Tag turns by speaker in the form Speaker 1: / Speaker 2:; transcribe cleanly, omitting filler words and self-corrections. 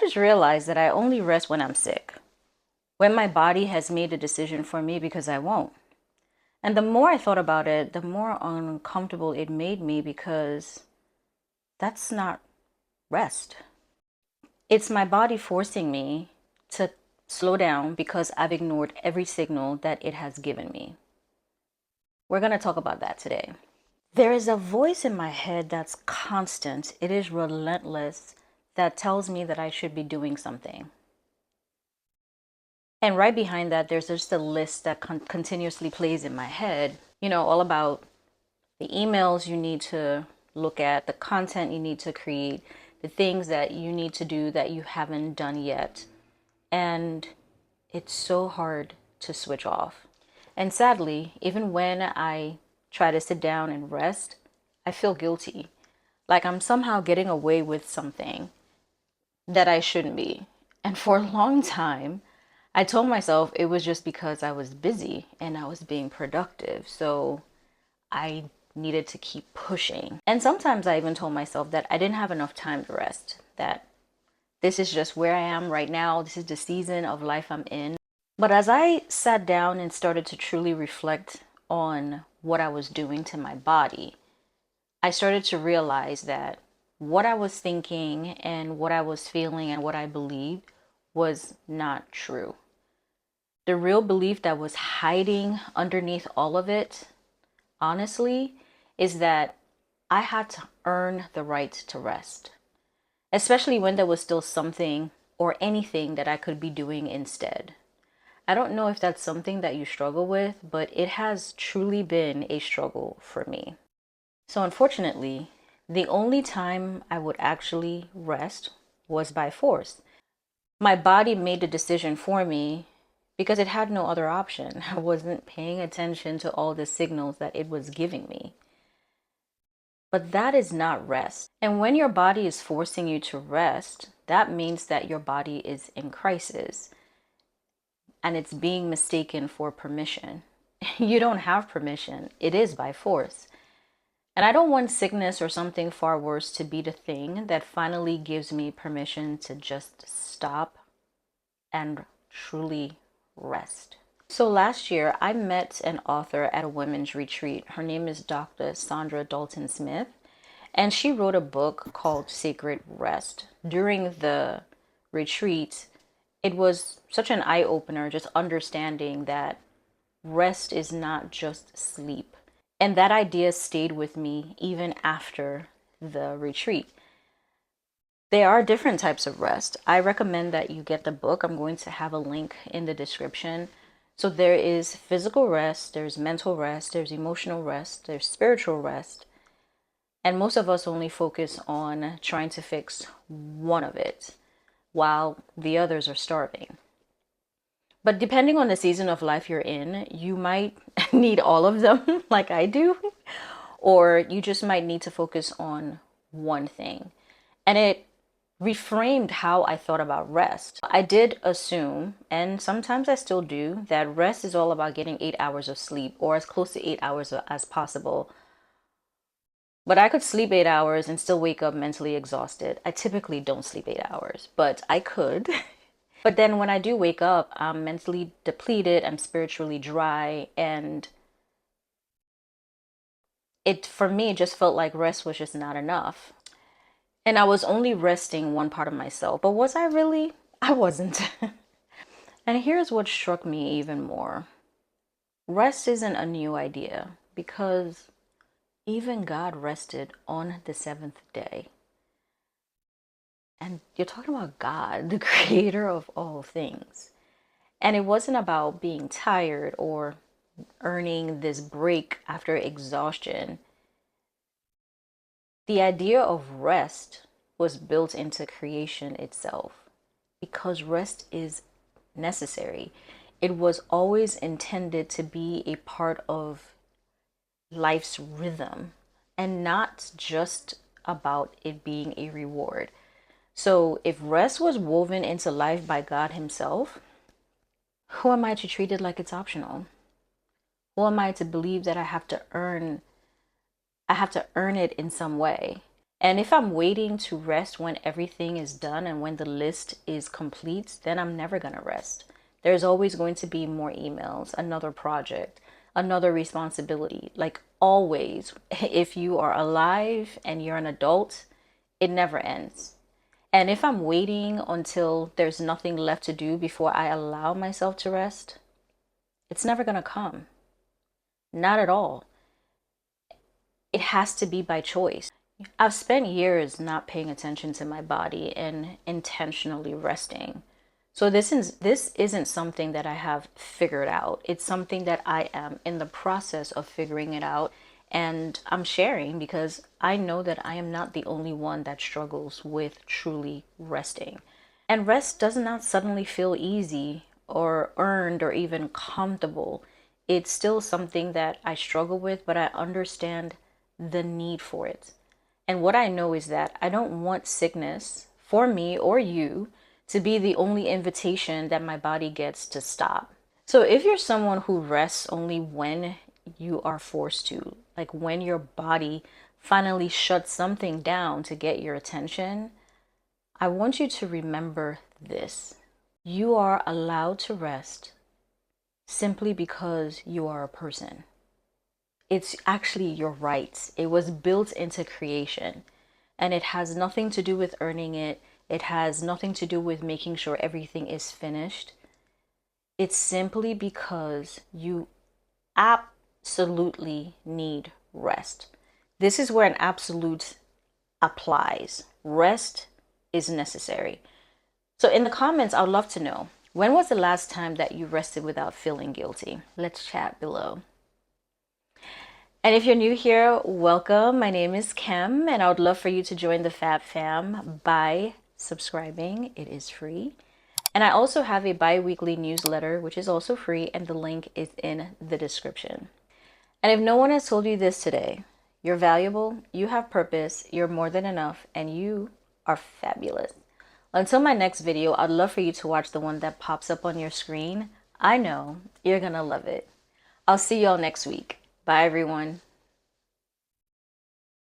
Speaker 1: just realized that I only rest when I'm sick, when my body has made a decision for me because I won't. And the more I thought about it, the more uncomfortable it made me because that's not rest. It's my body forcing me to slow down because I've ignored every signal that it has given me. We're going to talk about that today. There is a voice in my head that's constant, it is relentless, that tells me that I should be doing something. And right behind that, there's just a list that continuously plays in my head, all about the emails you need to look at, the content you need to create, the things that you need to do that you haven't done yet. And it's so hard to switch off. And sadly, even when I try to sit down and rest, I feel guilty. Like I'm somehow getting away with something that I shouldn't be. And for a long time, I told myself it was just because I was busy and I was being productive. So I needed to keep pushing. And sometimes I even told myself that I didn't have enough time to rest, that this is just where I am right now. This is the season of life I'm in. But as I sat down and started to truly reflect on what I was doing to my body, I started to realize that what I was thinking and what I was feeling and what I believed was not true. The real belief that was hiding underneath all of it, honestly, is that I had to earn the right to rest, especially when there was still something or anything that I could be doing instead. I don't know if that's something that you struggle with, but it has truly been a struggle for me. So unfortunately, the only time I would actually rest was by force. My body made the decision for me because it had no other option. I wasn't paying attention to all the signals that it was giving me. But that is not rest. And when your body is forcing you to rest, that means that your body is in crisis and it's being mistaken for permission. You don't have permission, it is by force. And I don't want sickness or something far worse to be the thing that finally gives me permission to just stop and truly rest. So last year, I met an author at a women's retreat. Her name is Dr. Sandra Dalton Smith, and she wrote a book called Sacred Rest. During the retreat, it was such an eye opener just understanding that rest is not just sleep. And that idea stayed with me even after the retreat. There are different types of rest. I recommend that you get the book. I'm going to have a link in the description. So there is physical rest, there's mental rest, there's emotional rest, there's spiritual rest. And most of us only focus on trying to fix one of it while the others are starving. But depending on the season of life you're in, you might need all of them like I do, or you just might need to focus on one thing. And it reframed how I thought about rest. I did assume, and sometimes I still do, that rest is all about getting 8 hours of sleep or as close to 8 hours as possible. But I could sleep 8 hours and still wake up mentally exhausted. I typically don't sleep 8 hours, but I could. But then when I do wake up, I'm mentally depleted, I'm spiritually dry, and it for me just felt like rest was just not enough. And I was only resting one part of myself. But was I really? I wasn't. And here's what struck me even more. Rest isn't a new idea because even God rested on the seventh day. And you're talking about God, the creator of all things. And it wasn't about being tired or earning this break after exhaustion. The idea of rest was built into creation itself because rest is necessary. It was always intended to be a part of life's rhythm and not just about it being a reward. So if rest was woven into life by God Himself, who am I to treat it like it's optional? Who am I to believe that I have to earn it in some way? And if I'm waiting to rest when everything is done and when the list is complete, then I'm never going to rest. There's always going to be more emails, another project, another responsibility. Like always, if you are alive and you're an adult, it never ends. And if I'm waiting until there's nothing left to do before I allow myself to rest, it's never going to come. Not at all. It has to be by choice. I've spent years not paying attention to my body and intentionally resting. So this isn't something that I have figured out. It's something that I am in the process of figuring it out, and I'm sharing because I know that I am not the only one that struggles with truly resting. And rest does not suddenly feel easy or earned or even comfortable. It's still something that I struggle with, but I understand the need for it. And what I know is that I don't want sickness for me or you to be the only invitation that my body gets to stop. So if you're someone who rests only when you are forced to, like when your body finally shuts something down to get your attention, I want you to remember this. You are allowed to rest simply because you are a person. It's actually your right. It was built into creation, and it has nothing to do with earning it. It has nothing to do with making sure everything is finished. It's simply because you absolutely need rest. This is where an absolute applies. Rest is necessary. So in the comments, I'd love to know, when was the last time that you rested without feeling guilty? Let's chat below. And if you're new here, welcome. My name is Kim, and I would love for you to join the Fab Fam by subscribing. It is free. And I also have a bi-weekly newsletter, which is also free, and the link is in the description. And if no one has told you this today, you're valuable, you have purpose, you're more than enough, and you are fabulous. Until my next video, I'd love for you to watch the one that pops up on your screen. I know you're gonna love it. I'll see y'all next week. Bye, everyone.